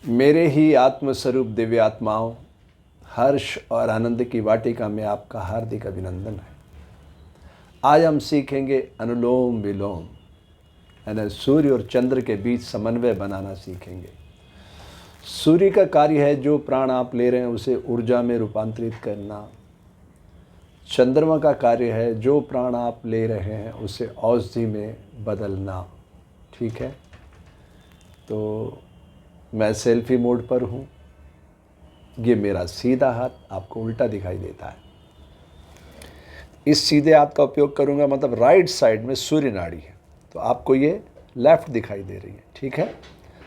मेरे ही आत्मस्वरूप दिव्य आत्माओं, हर्ष और आनंद की वाटिका में आपका हार्दिक अभिनंदन है। आज हम सीखेंगे अनुलोम विलोम, यानी सूर्य और चंद्र के बीच समन्वय बनाना सीखेंगे। सूर्य का कार्य है जो प्राण आप ले रहे हैं उसे ऊर्जा में रूपांतरित करना। चंद्रमा का कार्य है जो प्राण आप ले रहे हैं उसे औषधि में बदलना। ठीक है, तो मैं सेल्फी मोड पर हूँ। ये मेरा सीधा हाथ आपको उल्टा दिखाई देता है। इस सीधे हाथ का उपयोग करूँगा, मतलब राइट साइड में सूर्य नाड़ी है, तो आपको ये लेफ्ट दिखाई दे रही है। ठीक है,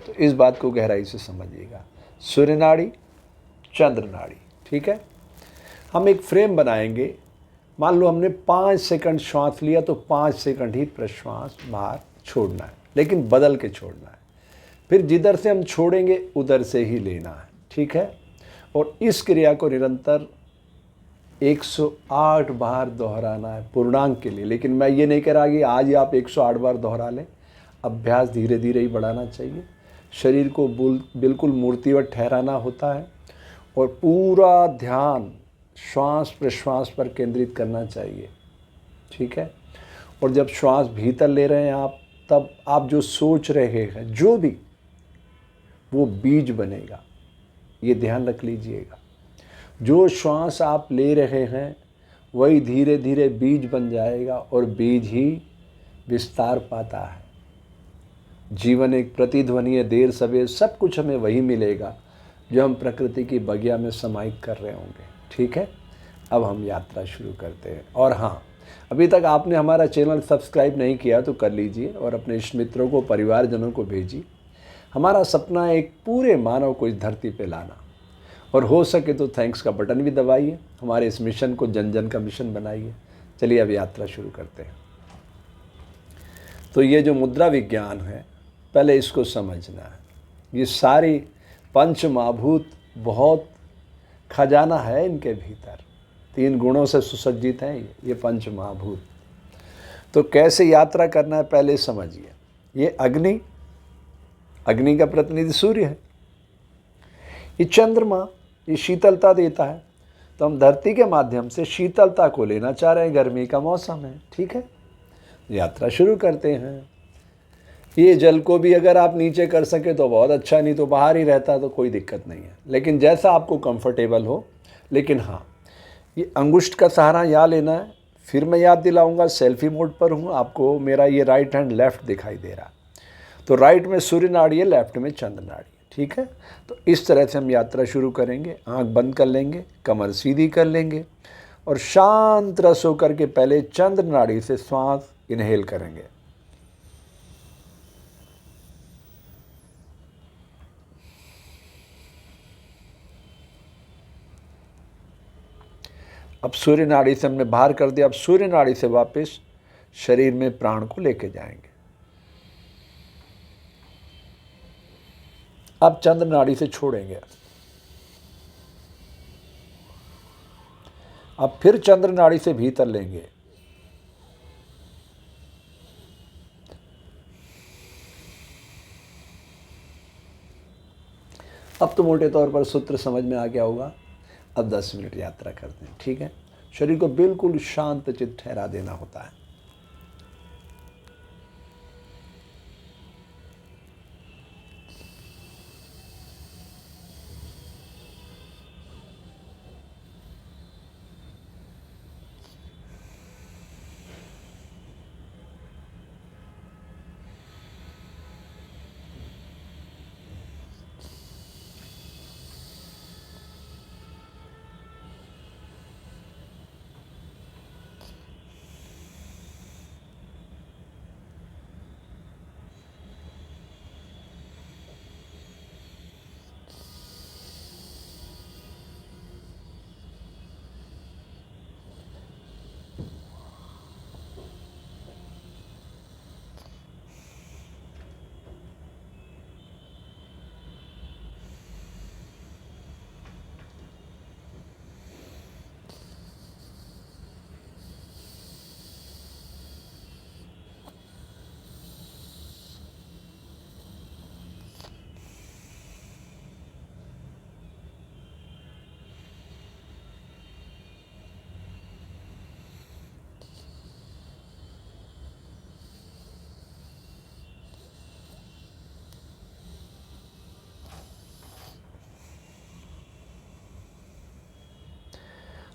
तो इस बात को गहराई से समझिएगा। सूर्य नाड़ी, चंद्र नाड़ी। ठीक है, हम एक फ्रेम बनाएंगे। मान लो हमने 5 सेकंड श्वास लिया तो 5 सेकंड ही प्रश्वास बाहर छोड़ना है, लेकिन बदल के छोड़ना है। फिर जिधर से हम छोड़ेंगे उधर से ही लेना है। ठीक है, और इस क्रिया को निरंतर 108 बार दोहराना है पूर्णांक के लिए। लेकिन मैं ये नहीं कह रहा कि आज ही आप 108 बार दोहरा लें, अभ्यास धीरे धीरे ही बढ़ाना चाहिए। शरीर को बिल्कुल मूर्तिवत ठहराना होता है और पूरा ध्यान श्वास प्रश्वास पर केंद्रित करना चाहिए। ठीक है, और जब श्वास भीतर ले रहे हैं आप, तब आप जो सोच रहे हैं जो भी, वो बीज बनेगा। ये ध्यान रख लीजिएगा। जो श्वास आप ले रहे हैं वही धीरे धीरे बीज बन जाएगा और बीज ही विस्तार पाता है। जीवन एक प्रतिध्वनि है, देर सवेर सब कुछ हमें वही मिलेगा जो हम प्रकृति की बगिया में समाहित कर रहे होंगे। ठीक है, अब हम यात्रा शुरू करते हैं। और हाँ, अभी तक आपने हमारा चैनल सब्सक्राइब नहीं किया तो कर लीजिए और अपने इष्ट मित्रों को, परिवारजनों को भेजिए। हमारा सपना है एक पूरे मानव को इस धरती पे लाना, और हो सके तो थैंक्स का बटन भी दबाइए। हमारे इस मिशन को जन जन का मिशन बनाइए। चलिए अब यात्रा शुरू करते हैं। तो ये जो मुद्रा विज्ञान है, पहले इसको समझना है। ये सारी पंच महाभूत बहुत खजाना है इनके भीतर। 3 गुणों से सुसज्जित हैं ये पंच महाभूत। तो कैसे यात्रा करना है पहले समझिए। ये अग्नि, अग्नि का प्रतिनिधि सूर्य है। ये चंद्रमा, ये शीतलता देता है। तो हम धरती के माध्यम से शीतलता को लेना चाह रहे हैं। गर्मी का मौसम है। ठीक है, यात्रा शुरू करते हैं। ये जल को भी अगर आप नीचे कर सके तो बहुत अच्छा, नहीं तो बाहर ही रहता तो कोई दिक्कत नहीं है, लेकिन जैसा आपको कंफर्टेबल हो। लेकिन हाँ, ये अंगुष्ठ का सहारा यहाँ लेना है। फिर मैं याद दिलाऊंगा, सेल्फी मोड पर हूँ। आपको मेरा ये राइट हैंड लेफ्ट दिखाई दे रहा, तो राइट में सूर्य नाड़ी है, लेफ्ट में चंद्र नाड़ी है। ठीक है, तो इस तरह से हम यात्रा शुरू करेंगे। आंख बंद कर लेंगे, कमर सीधी कर लेंगे और शांत रस होकर के पहले चंद्र नाड़ी से श्वास इनहेल करेंगे। अब सूर्य नाड़ी से हमने बाहर कर दिया। अब सूर्य नाड़ी से वापस शरीर में प्राण को लेके जाएंगे। अब चंद्र नाड़ी से छोड़ेंगे। अब फिर चंद्र नाड़ी से भीतर लेंगे। अब तो मोटे तौर पर सूत्र समझ में आ गया होगा। अब 10 मिनट यात्रा करते हैं। ठीक है, शरीर को बिल्कुल शांत चित्त ठहरा देना होता है।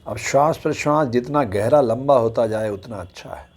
अब श्वास प्रश्वास जितना गहरा लंबा होता जाए उतना अच्छा है।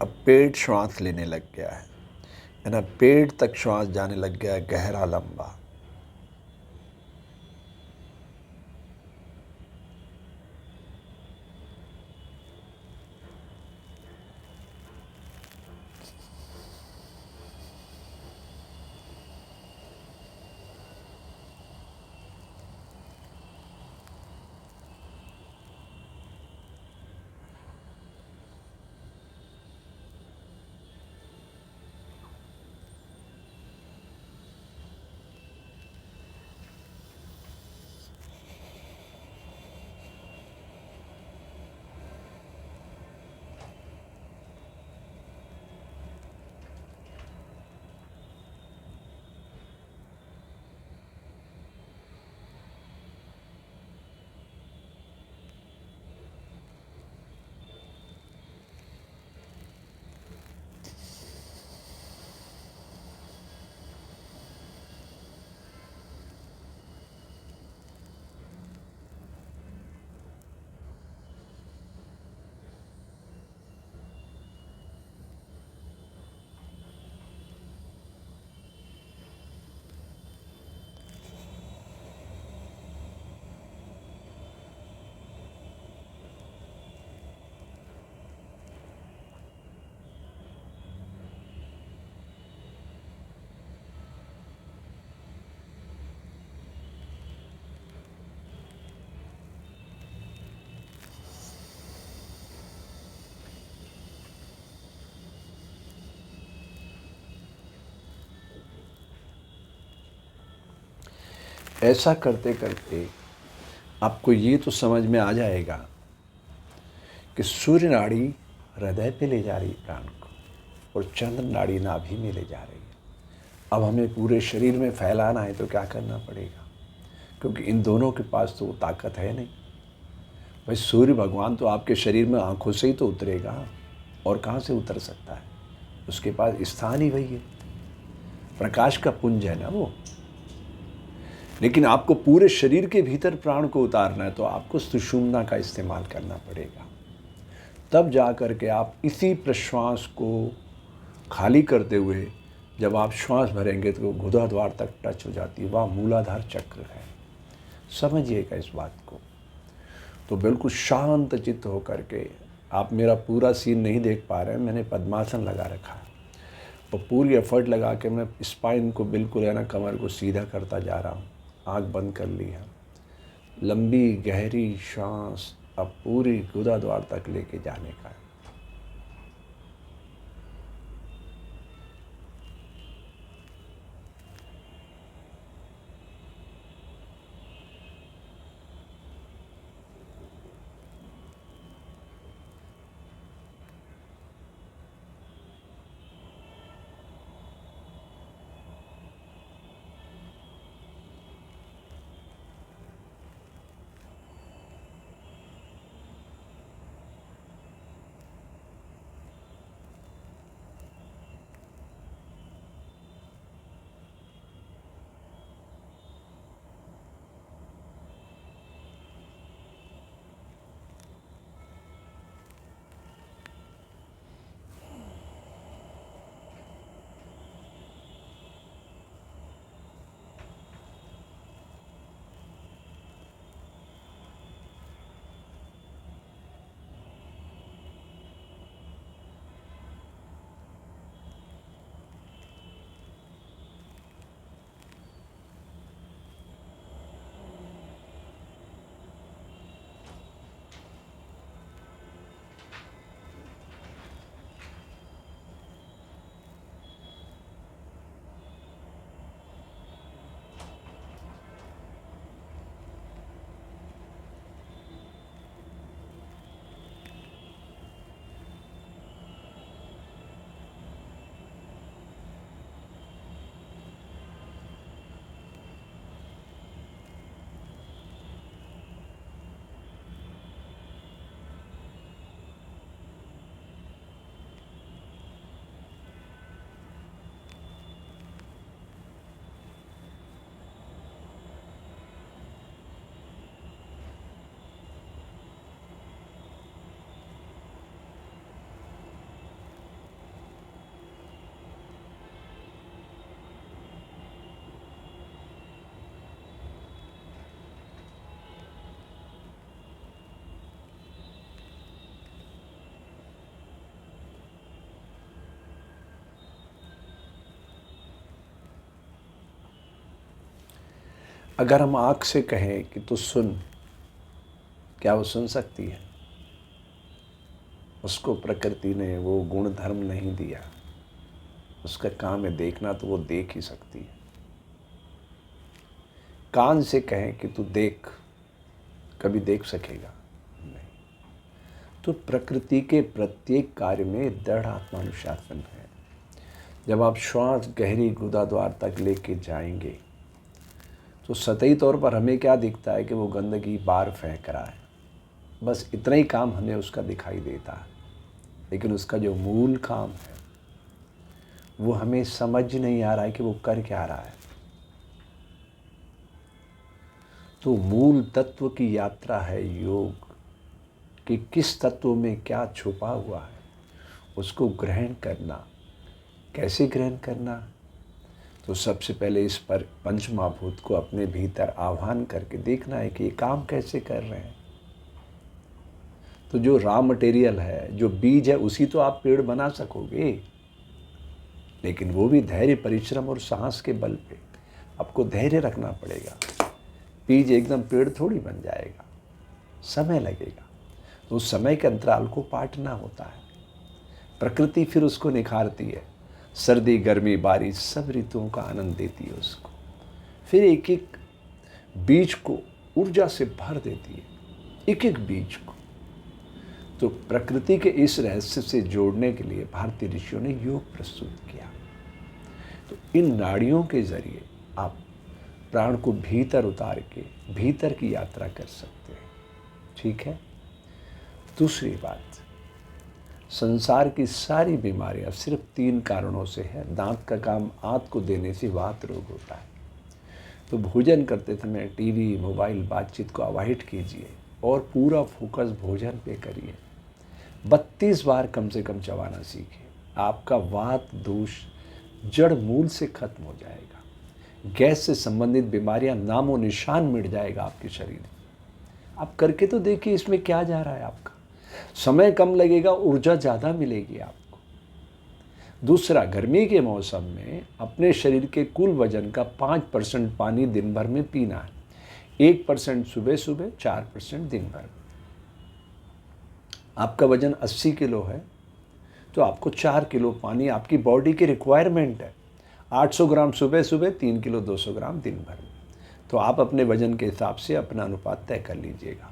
अब पेट श्वास लेने लग गया है ना, पेट तक श्वास जाने लग गया है गहरा लंबा। ऐसा करते करते आपको ये तो समझ में आ जाएगा कि सूर्य नाड़ी हृदय पे ले जा रही है प्राण को और चंद्र नाड़ी नाभि में ले जा रही है। अब हमें पूरे शरीर में फैलाना है तो क्या करना पड़ेगा, क्योंकि इन दोनों के पास तो वो ताकत है नहीं। भाई सूर्य भगवान तो आपके शरीर में आंखों से ही तो उतरेगा, और कहाँ से उतर सकता है, उसके पास स्थान ही वही है, प्रकाश का पुंज है ना वो। लेकिन आपको पूरे शरीर के भीतर प्राण को उतारना है तो आपको सुषुम्ना का इस्तेमाल करना पड़ेगा। तब जा कर के आप इसी प्रश्वास को खाली करते हुए जब आप श्वास भरेंगे तो गुदा द्वार तक टच हो जाती है, वहाँ मूलाधार चक्र है। समझिएगा इस बात को। तो बिल्कुल शांत चित्त होकर के, आप मेरा पूरा सीन नहीं देख पा रहे हैं, मैंने पद्मासन लगा रखा है और पूरी एफर्ट लगा के मैं स्पाइन को बिल्कुल है ना, कमर को सीधा करता जा रहा हूँ। आँख बंद कर ली है, लंबी गहरी सांस अब पूरी गुदा द्वार तक लेके जाने का है। अगर हम आँख से कहें कि तू सुन, क्या वो सुन सकती है? उसको प्रकृति ने वो गुण धर्म नहीं दिया। उसका काम है देखना, तो वो देख ही सकती है। कान से कहें कि तू देख, कभी देख सकेगा? नहीं। तो प्रकृति के प्रत्येक कार्य में दृढ़ आत्मानुशासन है। जब आप श्वास गहरी गुदाद्वार तक लेके जाएंगे तो सतही तौर पर हमें क्या दिखता है कि वो गंदगी बाहर फेंक रहा है, बस इतना ही काम हमें उसका दिखाई देता है। लेकिन उसका जो मूल काम है वो हमें समझ नहीं आ रहा है कि वो कर क्या रहा है। तो मूल तत्व की यात्रा है योग, कि किस तत्व में क्या छुपा हुआ है, उसको ग्रहण करना। कैसे ग्रहण करना? तो सबसे पहले इस पर पंच महाभूत को अपने भीतर आह्वान करके देखना है कि ये काम कैसे कर रहे हैं। तो जो रॉ मटेरियल है, जो बीज है, उसी तो आप पेड़ बना सकोगे, लेकिन वो भी धैर्य, परिश्रम और साहस के बल पे। आपको धैर्य रखना पड़ेगा। बीज एकदम पेड़ थोड़ी बन जाएगा, समय लगेगा। तो उस समय के अंतराल को पाटना होता है। प्रकृति फिर उसको निखारती है। सर्दी, गर्मी, बारिश सब ऋतुओं का आनंद देती है उसको। फिर एक एक बीज को ऊर्जा से भर देती है, एक एक बीज को। तो प्रकृति के इस रहस्य से जोड़ने के लिए भारतीय ऋषियों ने योग प्रस्तुत किया। तो इन नाड़ियों के जरिए आप प्राण को भीतर उतार के भीतर की यात्रा कर सकते हैं। ठीक है। दूसरी बात, संसार की सारी बीमारियां सिर्फ 3 कारणों से है। दांत का काम आंत को देने से वात रोग होता है। तो भोजन करते समय टीवी, मोबाइल, बातचीत को अवॉइड कीजिए और पूरा फोकस भोजन पे करिए। 32 बार कम से कम चबाना सीखिए। आपका वात दोष जड़ मूल से खत्म हो जाएगा। गैस से संबंधित बीमारियां नामो निशान मिट जाएगा आपके शरीर में। आप करके तो देखिए, इसमें क्या जा रहा है आपका। समय कम लगेगा, ऊर्जा ज़्यादा मिलेगी आपको। दूसरा, गर्मी के मौसम में अपने शरीर के कुल वजन का 5% पानी दिन भर में पीना है। 1% सुबह सुबह, 4% दिन भर में। आपका वजन 80 किलो है तो आपको 4 किलो पानी आपकी बॉडी की रिक्वायरमेंट है। 800 ग्राम सुबह सुबह, 3 किलो 200 ग्राम दिन भर में। तो आप अपने वजन के हिसाब से अपना अनुपात तय कर लीजिएगा।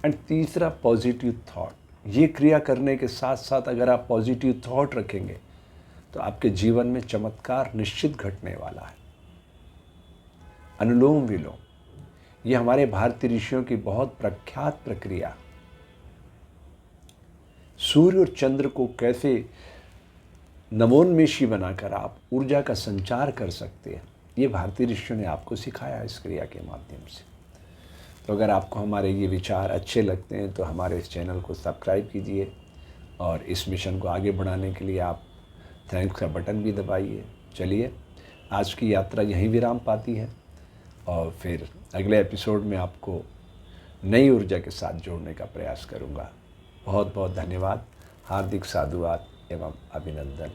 एंड तीसरा, पॉजिटिव थॉट। ये क्रिया करने के साथ साथ अगर आप पॉजिटिव थॉट रखेंगे तो आपके जीवन में चमत्कार निश्चित घटने वाला है। अनुलोम विलोम, ये हमारे भारतीय ऋषियों की बहुत प्रख्यात प्रक्रिया। सूर्य और चंद्र को कैसे नवोन्मेषी बनाकर आप ऊर्जा का संचार कर सकते हैं, ये भारतीय ऋषियों ने आपको सिखाया इस क्रिया के माध्यम से। तो अगर आपको हमारे ये विचार अच्छे लगते हैं तो हमारे इस चैनल को सब्सक्राइब कीजिए और इस मिशन को आगे बढ़ाने के लिए आप थैंक्स का बटन भी दबाइए। चलिए, आज की यात्रा यहीं विराम पाती है और फिर अगले एपिसोड में आपको नई ऊर्जा के साथ जोड़ने का प्रयास करूँगा। बहुत बहुत धन्यवाद, हार्दिक साधुवाद एवं अभिनंदन।